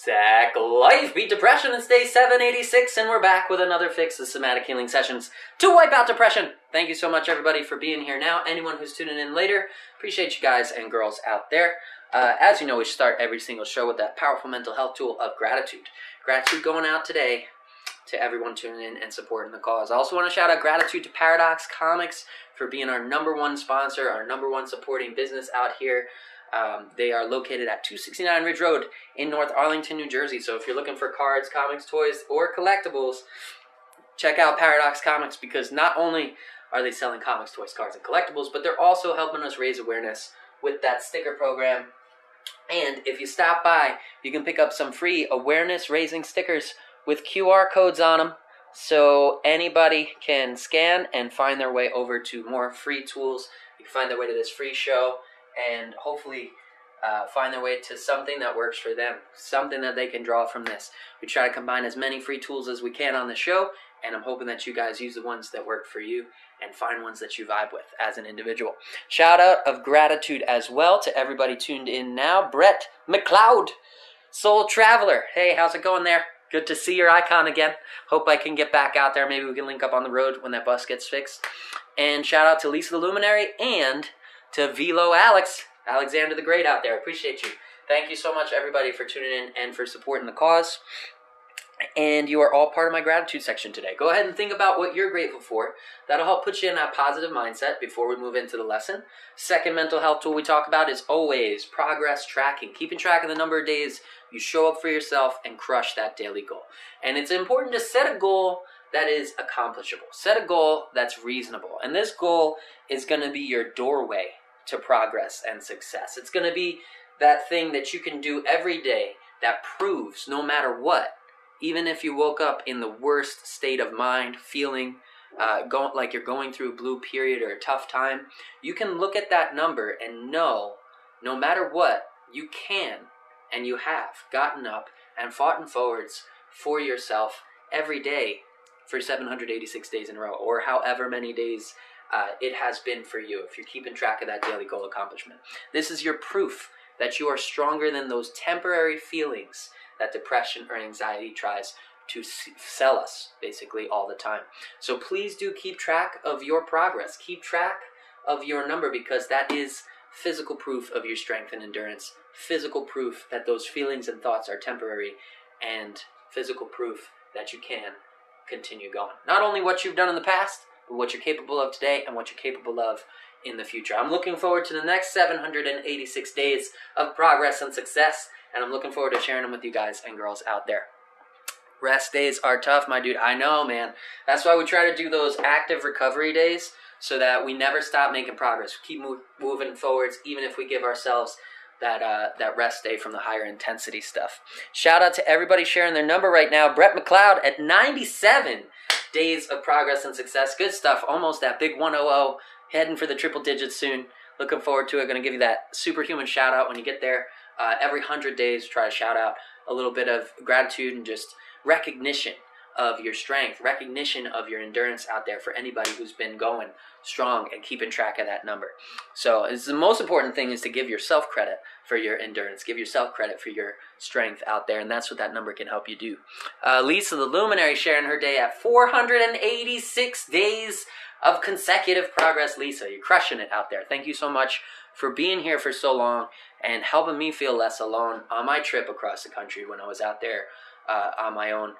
Zach Life beat depression. It's day 786, and we're back with another fix of somatic healing sessions to wipe out depression. Thank you so much, everybody, for being here now. Anyone who's tuning in later, appreciate you guys and girls out there. As you know, we start every single show with that powerful mental health tool of gratitude. Gratitude going out today to everyone tuning in and supporting the cause. I also want to shout out gratitude to Paradox Comics for being our #1 sponsor, our #1 supporting business out here. They are located at 269 Ridge Road in North Arlington, New Jersey. So if you're looking for cards, comics, toys, or collectibles, check out Paradox Comics, because not only are they selling comics, toys, cards, and collectibles, but they're also helping us raise awareness with that sticker program. And if you stop by, you can pick up some free awareness-raising stickers with QR codes on them, so anybody can scan and find their way over to more free tools. You can find their way to this free show and hopefully find their way to something that works for them, something that they can draw from this. We try to combine as many free tools as we can on the show, and I'm hoping that you guys use the ones that work for you and find ones that you vibe with as an individual. Shout out of gratitude as well to everybody tuned in now. Brett McLeod, Soul Traveler. Hey, how's it going there? Good to see your icon again. Hope I can get back out there. Maybe we can link up on the road when that bus gets fixed. And shout out to Lisa the Luminary and to Velo Alex, Alexander the Great out there. Appreciate you. Thank you so much, everybody, for tuning in and for supporting the cause. And you are all part of my gratitude section today. Go ahead and think about what you're grateful for. That'll help put you in that positive mindset before we move into the lesson. Second mental health tool we talk about is always progress tracking. Keeping track of the number of days you show up for yourself and crush that daily goal. And it's important to set a goal that is accomplishable. Set a goal that's reasonable. And this goal is going to be your doorway to progress and success. It's going to be that thing that you can do every day that proves, no matter what, even if you woke up in the worst state of mind, feeling like you're going through a blue period or a tough time, you can look at that number and know, no matter what, you can and you have gotten up and fought in forwards for yourself every day for 786 days in a row, or however many days it has been for you, if you're keeping track of that daily goal accomplishment. This is your proof that you are stronger than those temporary feelings that depression or anxiety tries to sell us basically all the time. So please do keep track of your progress. Keep track of your number, because that is physical proof of your strength and endurance, physical proof that those feelings and thoughts are temporary, and physical proof that you can continue going. Not only what you've done in the past, but what you're capable of today and what you're capable of in the future. I'm looking forward to the next 786 days of progress and success, and I'm looking forward to sharing them with you guys and girls out there. Rest days are tough, my dude. I know, man. That's why we try to do those active recovery days, so that we never stop making progress. We keep moving forwards, even if we give ourselves that rest day from the higher intensity stuff. Shout out to everybody sharing their number right now. Brett McLeod at 97 days of progress and success. Good stuff. Almost that big 100. Heading for the triple digits soon. Looking forward to it. Going to give you that superhuman shout out when you get there. Every 100 days, try to shout out a little bit of gratitude and just recognition of your strength, recognition of your endurance out there for anybody who's been going strong and keeping track of that number. So it's the most important thing is to give yourself credit for your endurance. Give yourself credit for your strength out there, and that's what that number can help you do. Lisa the Luminary sharing her day at 486 days of consecutive progress. Lisa, you're crushing it out there. Thank you so much for being here for so long and helping me feel less alone on my trip across the country when I was out there on my own.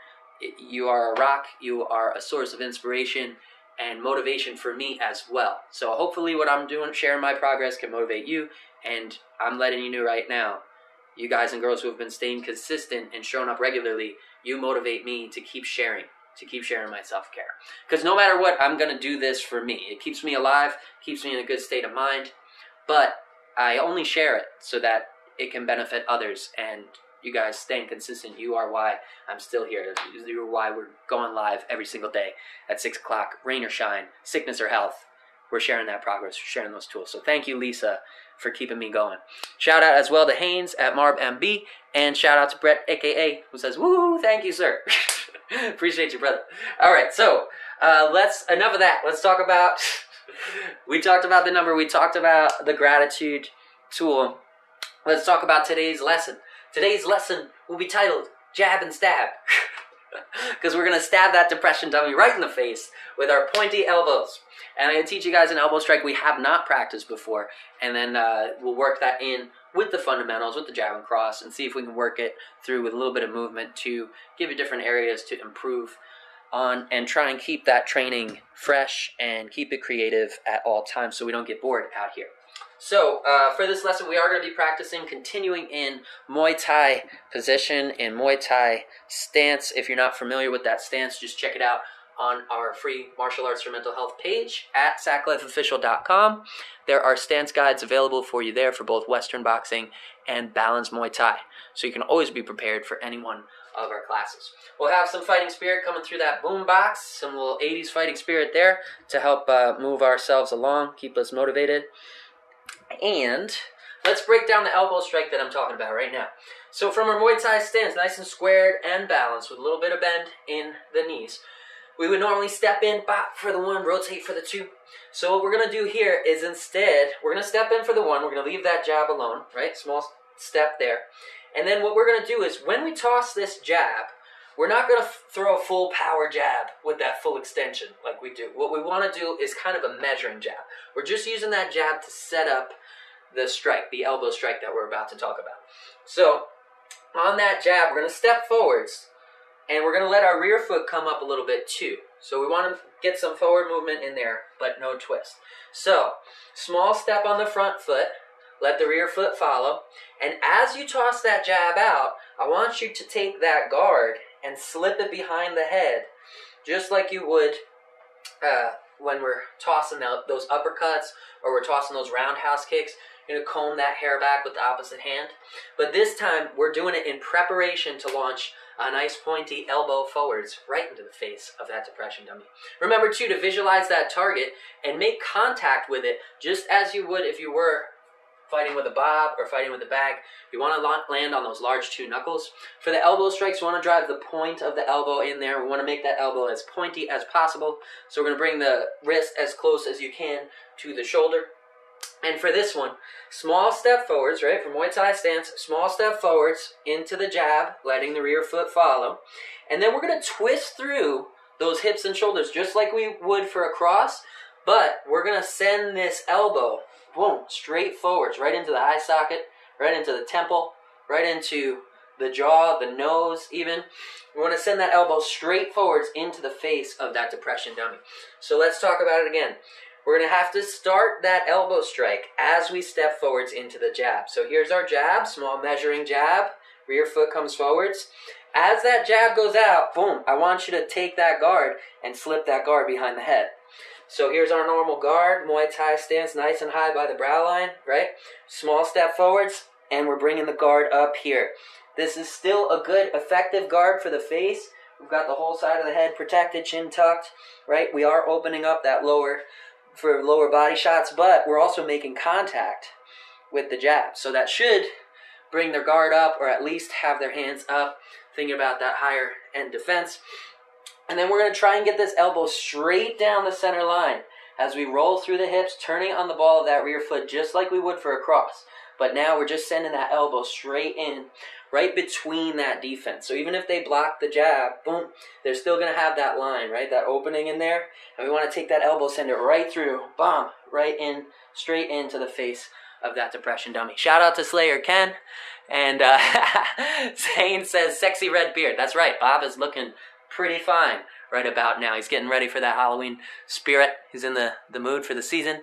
You are a rock. You are a source of inspiration and motivation for me as well. So hopefully what I'm doing, sharing my progress, can motivate you. And I'm letting you know right now, you guys and girls who have been staying consistent and showing up regularly, you motivate me to keep sharing my self-care. Because no matter what, I'm going to do this for me. It keeps me alive, keeps me in a good state of mind. But I only share it so that it can benefit others. And you guys staying consistent, you are why I'm still here. You're why we're going live every single day at 6 o'clock, rain or shine, sickness or health. We're sharing that progress, we're sharing those tools. So thank you, Lisa, for keeping me going. Shout out as well to Haynes at Marb MB, and shout out to Brett, a.k.a., who says, woo, thank you, sir. Appreciate you, brother. All right, so enough of that. Let's talk about, we talked about the number, we talked about the gratitude tool. Let's talk about today's lesson. Today's lesson will be titled Jab and Stab. Because we're going to stab that depression dummy right in the face with our pointy elbows. And I'm going to teach you guys an elbow strike we have not practiced before. And then we'll work that in with the fundamentals, with the jab and cross, and see if we can work it through with a little bit of movement to give you different areas to improve on and try and keep that training fresh and keep it creative at all times so we don't get bored out here. So for this lesson, we are going to be practicing continuing in Muay Thai position, in Muay Thai stance. If you're not familiar with that stance, just check it out on our free martial arts for mental health page at sacklifeofficial.com. There are stance guides available for you there for both Western boxing and balanced Muay Thai. So you can always be prepared for any one of our classes. We'll have some fighting spirit coming through that boom box, some little 80s fighting spirit there to help move ourselves along, keep us motivated. And let's break down the elbow strike that I'm talking about right now. So from our Muay Thai stance, nice and squared and balanced with a little bit of bend in the knees, we would normally step in, bop for the one, rotate for the two. So what we're going to do here is instead, we're going to step in for the one, we're going to leave that jab alone, right? Small step there. And then what we're going to do is when we toss this jab, we're not going to throw a full power jab with that full extension like we do. What we want to do is kind of a measuring jab. We're just using that jab to set up the strike, the elbow strike that we're about to talk about. So on that jab, we're going to step forwards, and we're going to let our rear foot come up a little bit too. So we want to get some forward movement in there, but no twist. So small step on the front foot, let the rear foot follow, and as you toss that jab out, I want you to take that guard and slip it behind the head, just like you would when we're tossing those uppercuts or we're tossing those roundhouse kicks. You're going to comb that hair back with the opposite hand. But this time, we're doing it in preparation to launch a nice pointy elbow forwards right into the face of that depression dummy. Remember, too, to visualize that target and make contact with it just as you would if you were fighting with a bob or fighting with a bag. You want to land on those large two knuckles. For the elbow strikes, we want to drive the point of the elbow in there. We want to make that elbow as pointy as possible. So we're going to bring the wrist as close as you can to the shoulder. And for this one, small step forwards, right, from Muay Thai stance, small step forwards into the jab, letting the rear foot follow. And then we're going to twist through those hips and shoulders just like we would for a cross, but we're going to send this elbow, boom, straight forwards, right into the eye socket, right into the temple, right into the jaw, the nose even. We want to send that elbow straight forwards into the face of that depression dummy. So let's talk about it again. We're going to have to start that elbow strike as we step forwards into the jab. So here's our jab, small measuring jab. Rear foot comes forwards. As that jab goes out, boom, I want you to take that guard and slip that guard behind the head. So here's our normal guard, Muay Thai stance, nice and high by the brow line, right? Small step forwards, and we're bringing the guard up here. This is still a good, effective guard for the face. We've got the whole side of the head protected, chin tucked, right? We are opening up that lower for lower body shots, but we're also making contact with the jab. So that should bring their guard up, or at least have their hands up, thinking about that higher end defense. And then we're going to try and get this elbow straight down the center line as we roll through the hips, turning on the ball of that rear foot just like we would for a cross. But now we're just sending that elbow straight in, right between that defense. So even if they block the jab, boom, they're still going to have that line, right? That opening in there. And we want to take that elbow, send it right through, bomb, right in, straight into the face of that depression dummy. Shout out to Slayer Ken. And Zane says, sexy red beard. That's right, Bob is looking pretty fine right about now. He's getting ready for that Halloween spirit. He's in the mood for the season.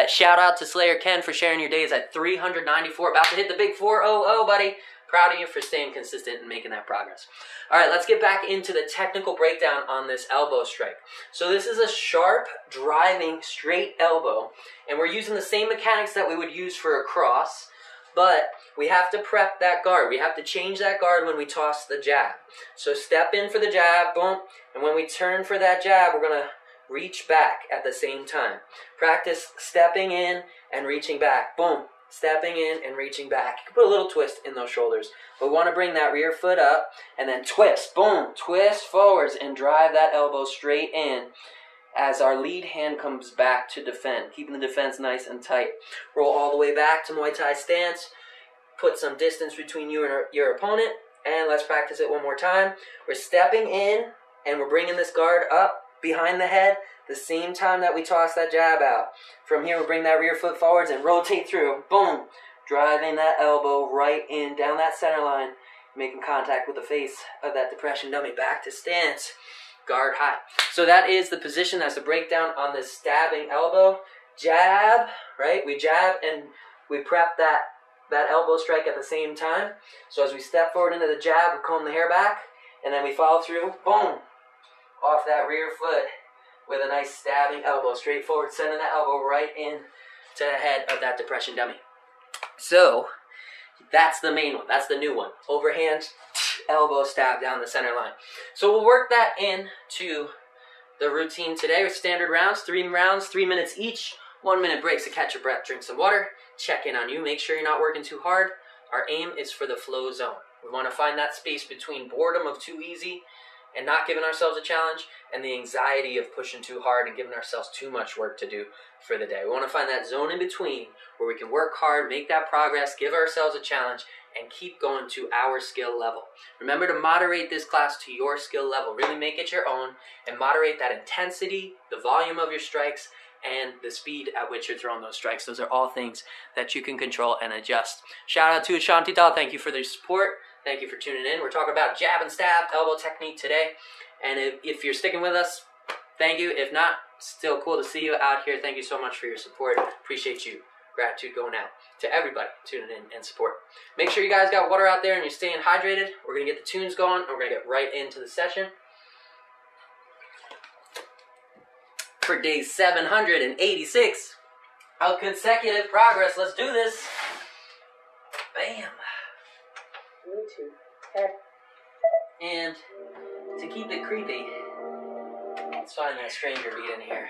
Shout out to Slayer Ken for sharing your days at 394. About to hit the big 400, buddy. Proud of you for staying consistent and making that progress. All right, let's get back into the technical breakdown on this elbow strike. So this is a sharp, driving, straight elbow, and we're using the same mechanics that we would use for a cross, but we have to prep that guard. We have to change that guard when we toss the jab. So step in for the jab, boom, and when we turn for that jab, we're going to reach back at the same time. Practice stepping in and reaching back, boom. Stepping in and reaching back. You can put a little twist in those shoulders. But we want to bring that rear foot up and then twist. Boom. Twist forwards and drive that elbow straight in as our lead hand comes back to defend. Keeping the defense nice and tight. Roll all the way back to Muay Thai stance. put some distance between you and your opponent. And let's practice it one more time. We're stepping in, and we're bringing this guard up behind the head the same time that we toss that jab out. From here, we'll bring that rear foot forwards and rotate through. Boom. Driving that elbow right in, down that center line, making contact with the face of that depression dummy. Back to stance. Guard high. So that is the position. That's the breakdown on this stabbing elbow. Jab, right? We jab and we prep that elbow strike at the same time. So as we step forward into the jab, we comb the hair back, and then we follow through, boom, off that rear foot with a nice stabbing elbow, straight forward, sending that elbow right in to the head of that depression dummy. So that's the main one. That's the new one. Overhand, elbow stab down the center line. So we'll work that into the routine today with standard rounds, 3 rounds, 3 minutes each, 1 minute breaks to catch your breath, drink some water, check in on you, make sure you're not working too hard. Our aim is for the flow zone. We want to find that space between boredom of too easy and not giving ourselves a challenge, and the anxiety of pushing too hard and giving ourselves too much work to do for the day. We want to find that zone in between where we can work hard, make that progress, give ourselves a challenge, and keep going to our skill level. Remember to moderate this class to your skill level. Really make it your own and moderate that intensity, the volume of your strikes, and the speed at which you're throwing those strikes. Those are all things that you can control and adjust. Shout out to Ashanti Tal. Thank you for their support. Thank you for tuning in. We're talking about jab and stab elbow technique today. And if you're sticking with us, thank you. If not, still cool to see you out here. Thank you so much for your support. Appreciate you. Gratitude going out to everybody tuning in and support. Make sure you guys got water out there and you're staying hydrated. We're going to get the tunes going and we're going to get right into the session. For day 786 of consecutive progress. Let's do this. Bam. And to keep it creepy, let's find that stranger beat in here.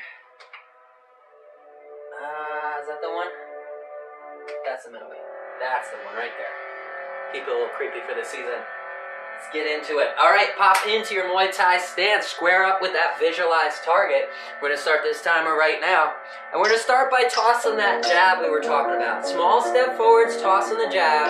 Is that the one? That's the middle beat. That's the one right there. Keep it a little creepy for the season. Let's get into it. All right, pop into your Muay Thai stance. Square up with that visualized target. We're going to start this timer right now. And we're going to start by tossing that jab we were talking about. Small step forwards, tossing the jab,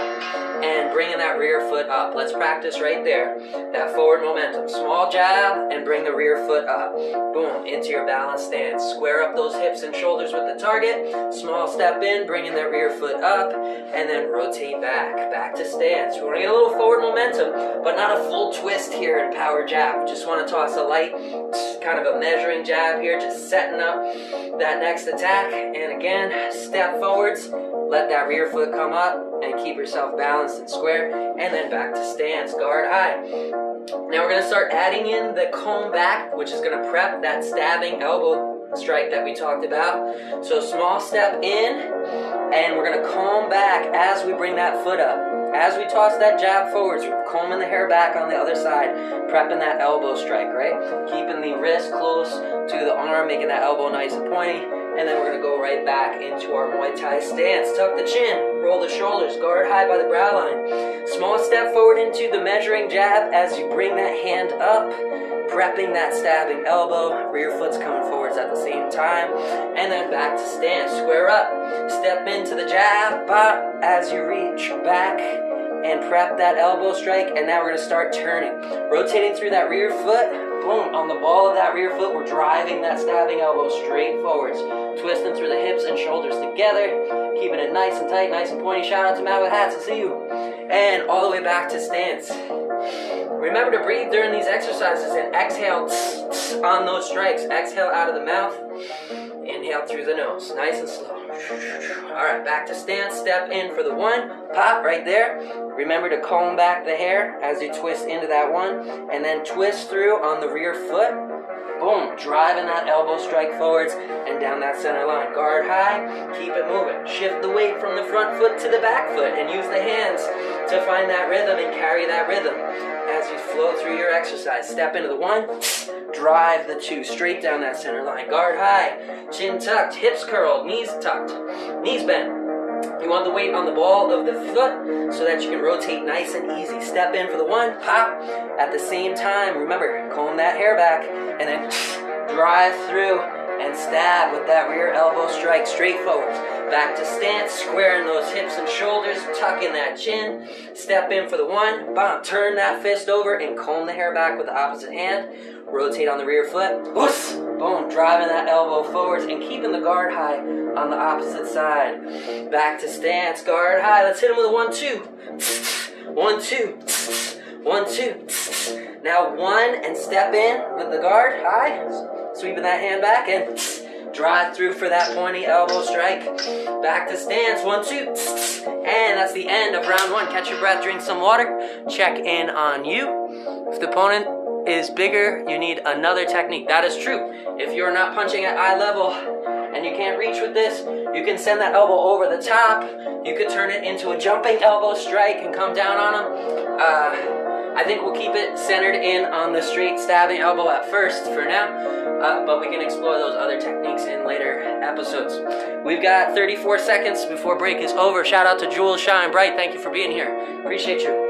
and bringing that rear foot up. Let's practice right there. That forward momentum. Small jab, and bring the rear foot up. Boom, into your balanced stance. Square up those hips and shoulders with the target. Small step in, bringing that rear foot up, and then rotate back. Back to stance. We want to get a little forward momentum, but not a full twist here in power jab. We just want to toss a light, kind of a measuring jab here, just setting up that next attack. And again, step forwards, let that rear foot come up, and keep yourself balanced and square, and then back to stance, guard high. Now we're going to start adding in the comb back, which is going to prep that stabbing elbow strike that we talked about. So small step in, and we're going to comb back as we bring that foot up. As we toss that jab forwards, we're combing the hair back on the other side, prepping that elbow strike, right? Keeping the wrist close to the arm, making that elbow nice and pointy, and then we're going to go right back into our Muay Thai stance. Tuck the chin, roll the shoulders, guard high by the brow line. Small step forward into the measuring jab as you bring that hand up, prepping that stabbing elbow. Rear foot's coming forwards at the same time, and then back to stance. Square up, step into the jab, pop, as you reach back and prep that elbow strike. And now we're going to start turning, rotating through that rear foot. Boom, on the ball of that rear foot, we're driving that stabbing elbow straight forwards, twisting through the hips and shoulders together, keeping it nice and tight, nice and pointy. Shout out to Matt with hats, I'll see you. And all the way back to stance. Remember to breathe during these exercises and exhale on those strikes. Exhale out of the mouth, inhale through the nose, nice and slow. All right, back to stance. Step in for the one, pop right there. Remember to comb back the hair as you twist into that one, and then twist through on the rear foot. Boom, driving that elbow strike forwards and down that center line. Guard high, keep it moving. Shift the weight from the front foot to the back foot and use the hands to find that rhythm and carry that rhythm as you flow through your exercise. Step into the one, drive the two, straight down that center line. Guard high, chin tucked, hips curled, knees tucked, knees bent. You want the weight on the ball of the foot so that you can rotate nice and easy. Step in for the one, pop. At the same time, remember, comb that hair back, and then drive through and stab with that rear elbow strike straight forward. back to stance, squaring those hips and shoulders, tuck in that chin, step in for the 1, bam, turn that fist over and comb the hair back with the opposite hand, rotate on the rear foot, whoosh, boom, driving that elbow forwards and keeping the guard high on the opposite side. Back to stance, guard high, let's hit him with a 1, 2, 1, 2, 1, 2. Now 1 and step in with the guard high, sweeping that hand back and drive through for that pointy elbow strike. Back to stance, 1, 2, and that's the end of round 1. Catch your breath, drink some water, check in on you. If the opponent is bigger, you need another technique. That is true. If you're not punching at eye level and you can't reach with this, you can send that elbow over the top. You could turn it into a jumping elbow strike and come down on him. I think we'll keep it centered in on the straight stabbing elbow at first for now, but we can explore those other techniques in later episodes. We've got 34 seconds before break is over. Shout out to Jules Shine Bright. Thank you for being here. Appreciate you.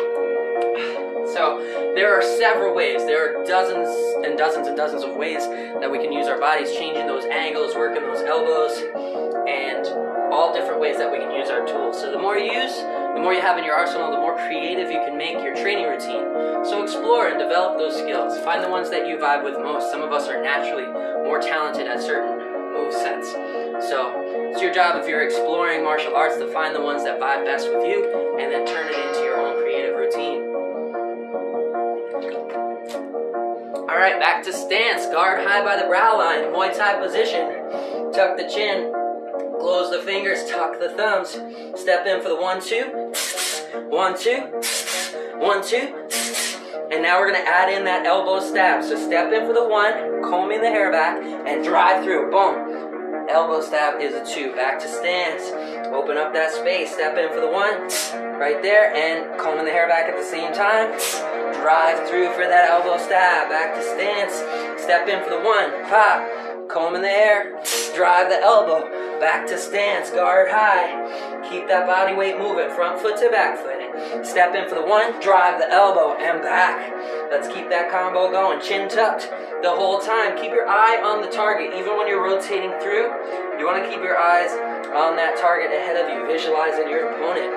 So there are several ways. There are dozens and dozens and dozens of ways that we can use our bodies, changing those angles, working those elbows, and all different ways that we can use our tools. So the more you use, the more you have in your arsenal, the more creative you can make your training routine. So explore and develop those skills. Find the ones that you vibe with most. Some of us are naturally more talented at certain move sets. So it's your job, if you're exploring martial arts, to find the ones that vibe best with you and then turn it into your own creative routine. All right, back to stance. Guard high by the brow line. Muay Thai position. Tuck the chin. Close the fingers, tuck the thumbs. Step in for the 1, 2, 1, 2, 1, 2. And now we're gonna add in that elbow stab. So step in for the 1, combing the hair back, and drive through, boom. Elbow stab is a 2, back to stance. Open up that space, step in for the 1, right there, and combing the hair back at the same time. Drive through for that elbow stab, back to stance. Step in for the 1, pop, combing the hair, drive the elbow. Back to stance, guard high. Keep that body weight moving, front foot to back foot. Step in for the 1, drive the elbow, and back. Let's keep that combo going, chin tucked the whole time. Keep your eye on the target, even when you're rotating through. You want to keep your eyes on that target ahead of you, visualizing your opponent.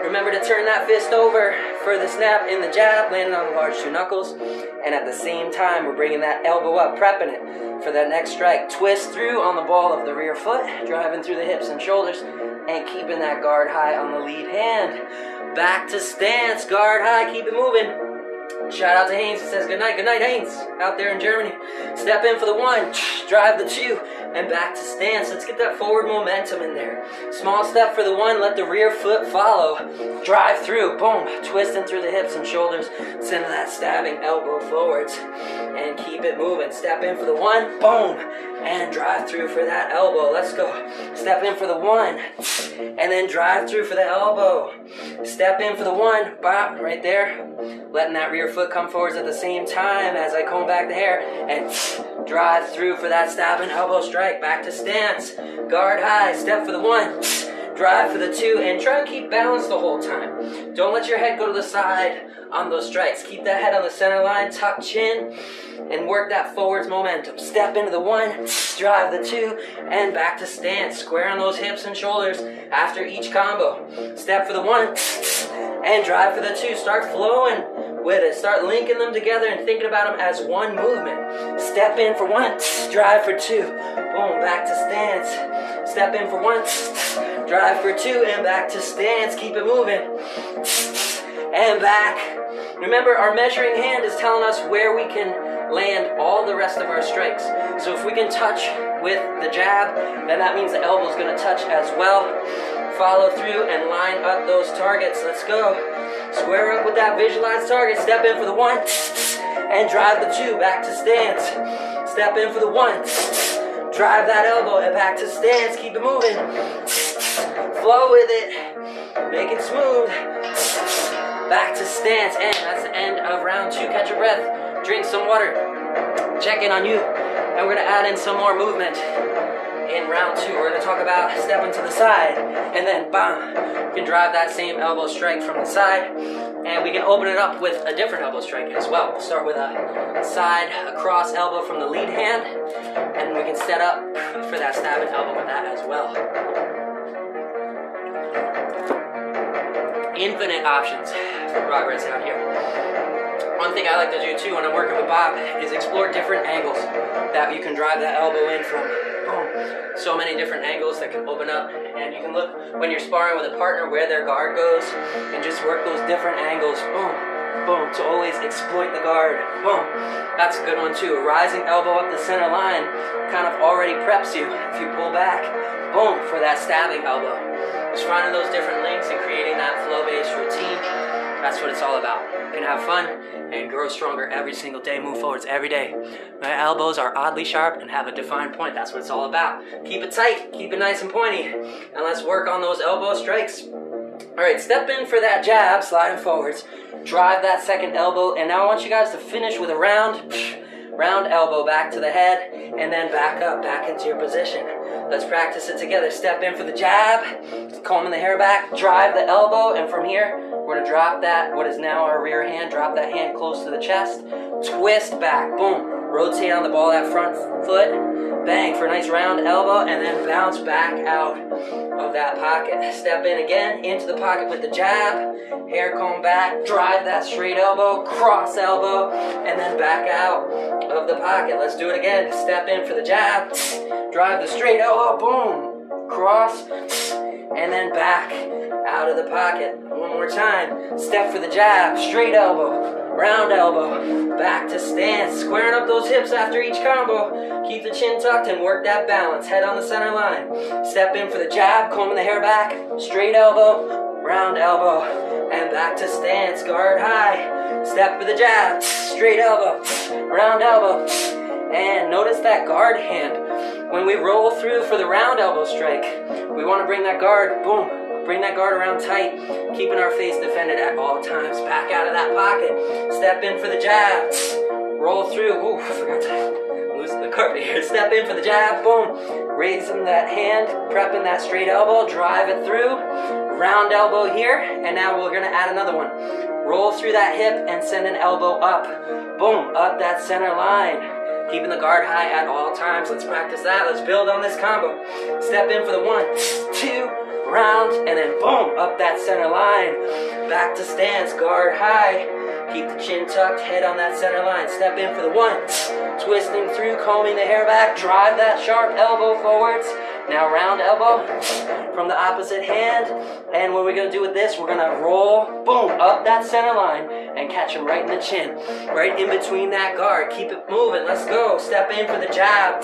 Remember to turn that fist over for the snap in the jab, landing on the large 2 knuckles. And at the same time, we're bringing that elbow up, prepping it for that next strike. Twist through on the ball of the rear foot, driving through the hips and shoulders, and keeping that guard high on the lead hand. Back to stance, guard high, keep it moving. Shout out to Haynes, it says good night Haynes, out there in Germany. Step in for the 1, drive the 2, and back to stance. Let's get that forward momentum in there. Small step for the 1, let the rear foot follow. Drive through, boom, twisting through the hips and shoulders, send that stabbing elbow forwards, and keep it moving. Step in for the 1, boom, and drive through for that elbow. Let's go. Step in for the 1, and then drive through for the elbow. Step in for the 1, bop, right there. Letting that rear foot come forwards at the same time as I comb back the hair, and drive through for that stabbing elbow strike. Back to stance, guard high, step for the 1, drive for the 2, and try and keep balance the whole time. Don't let your head go to the side on those strikes. Keep that head on the center line, tuck chin, and work that forwards momentum. Step into the 1, drive the 2, and back to stance. Square on those hips and shoulders after each combo. Step for the 1, and drive for the 2. Start flowing with it. Start linking them together and thinking about them as one movement. Step in for 1, drive for 2. Boom, back to stance. Step in for 1, drive for 2, and back to stance. Keep it moving. And back. Remember, our measuring hand is telling us where we can land all the rest of our strikes. So if we can touch with the jab, then that means the elbow is going to touch as well. Follow through and line up those targets. Let's go. Square up with that visualized target. Step in for the 1, and drive the 2. Back to stance. Step in for the 1, drive that elbow, and back to stance. Keep it moving. Flow with it. Make it smooth. Back to stance, and that's the end of round 2. Catch your breath, drink some water, check in on you, and we're going to add in some more movement in round 2. We're going to talk about stepping to the side, and then bam, you can drive that same elbow strike from the side, and we can open it up with a different elbow strike as well. We'll start with a side across elbow from the lead hand, and we can set up for that stabbing elbow with that as well. Infinite options for progress out here. One thing I like to do too when I'm working with Bob is explore different angles that you can drive that elbow in from. Boom. So many different angles that can open up, and you can look when you're sparring with a partner where their guard goes and just work those different angles. Boom, boom, to always exploit the guard. Boom. That's a good one too. A rising elbow up the center line kind of already preps you if you pull back. Boom, for that stabbing elbow. Just finding those different links and creating that flow-based routine. That's what it's all about. You can have fun and grow stronger every single day, move forwards every day. My elbows are oddly sharp and have a defined point. That's what it's all about. Keep it tight, keep it nice and pointy, and let's work on those elbow strikes. All right, step in for that jab, sliding forwards. Drive that second elbow, and now I want you guys to finish with a round elbow back to the head, and then back up, back into your position. Let's practice it together. Step in for the jab, combing the hair back, drive the elbow, and from here, we're gonna drop that, what is now our rear hand, drop that hand close to the chest, twist back, boom, rotate on the ball that front foot, bang for a nice round elbow, and then bounce back out of that pocket. Step in again, into the pocket with the jab, hair comb back, drive that straight elbow, cross elbow, and then back out of the pocket. Let's do it again. Step in for the jab, drive the straight elbow, boom, cross, and then back out of the pocket. One more time. Step for the jab, straight elbow, round elbow, back to stance. Squaring up those hips after each combo. Keep the chin tucked and work that balance. Head on the center line. Step in for the jab, combing the hair back, straight elbow, round elbow, and back to stance. Guard high. Step for the jab, straight elbow, round elbow, and notice that guard hand. When we roll through for the round elbow strike, we want to bring that guard, boom, bring that guard around tight, keeping our face defended at all times. Back out of that pocket. Step in for the jab. Roll through. Ooh, I forgot to loosen the carpet here. Step in for the jab. Boom. Raising that hand, prepping that straight elbow. Drive it through. Round elbow here. And now we're going to add another one. Roll through that hip and send an elbow up. Boom. Up that center line. Keeping the guard high at all times. Let's practice that. Let's build on this combo. Step in for the 1, 2, round, and then boom, up that center line. Back to stance, guard high. Keep the chin tucked, head on that center line. Step in for the 1, twisting through, combing the hair back. Drive that sharp elbow forwards. Now round elbow from the opposite hand. And what we're going to do with this, we're going to roll, boom, up that center line and catch him right in the chin. Right in between that guard. Keep it moving. Let's go. Step in for the jab.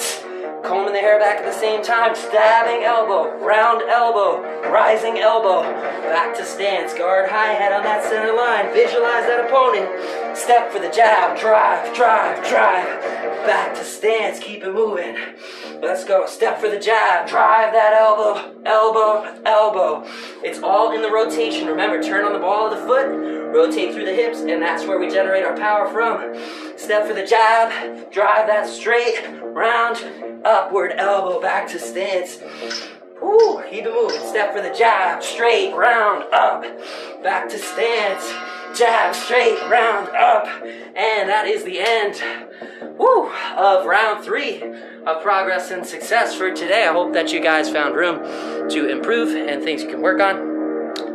Combing the hair back at the same time. Stabbing elbow, round elbow, rising elbow. Back to stance. Guard high, head on that center line. Visualize that opponent. Step for the jab. Drive, drive, drive. Back to stance. Keep it moving. Let's go. Step for the jab. Drive that elbow, elbow, elbow. It's all in the rotation. Remember, turn on the ball of the foot, rotate through the hips, and that's where we generate our power from. Step for the jab. Drive that straight, round, upward elbow, back to stance. Woo, keep it moving. Step for the jab. Straight, round, up, back to stance. Jab, straight, round, up. And that is the end, woo, of round 3 of progress and success for today. I hope that you guys found room to improve and things you can work on.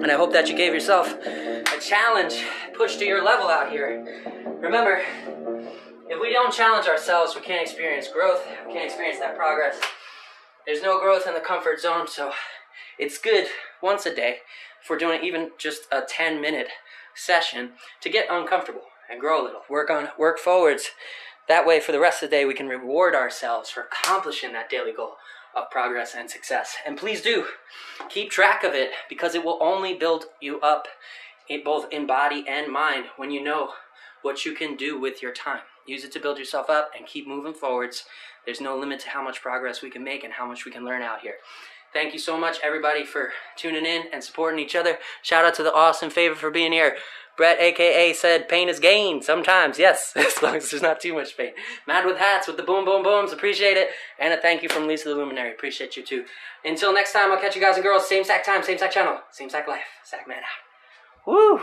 And I hope that you gave yourself a challenge, push to your level out here. Remember, if we don't challenge ourselves, we can't experience growth, we can't experience that progress. There's no growth in the comfort zone, so it's good once a day, if we're doing even just a 10-minute session, to get uncomfortable and grow a little. Work forwards. That way, for the rest of the day, we can reward ourselves for accomplishing that daily goal of progress and success. And please do keep track of it, because it will only build you up both in body and mind when you know what you can do with your time. Use it to build yourself up and keep moving forwards. There's no limit to how much progress we can make and how much we can learn out here. Thank you so much, everybody, for tuning in and supporting each other. Shout out to the awesome favor for being here. Brett, a.k.a. said, pain is gain sometimes. Yes, as long as there's not too much pain. Mad with hats with the boom, boom, booms. Appreciate it. And a thank you from Lisa the Luminary. Appreciate you, too. Until next time, I'll catch you guys and girls. Same sack time, same sack channel, same sack life. Sack man out. Woo!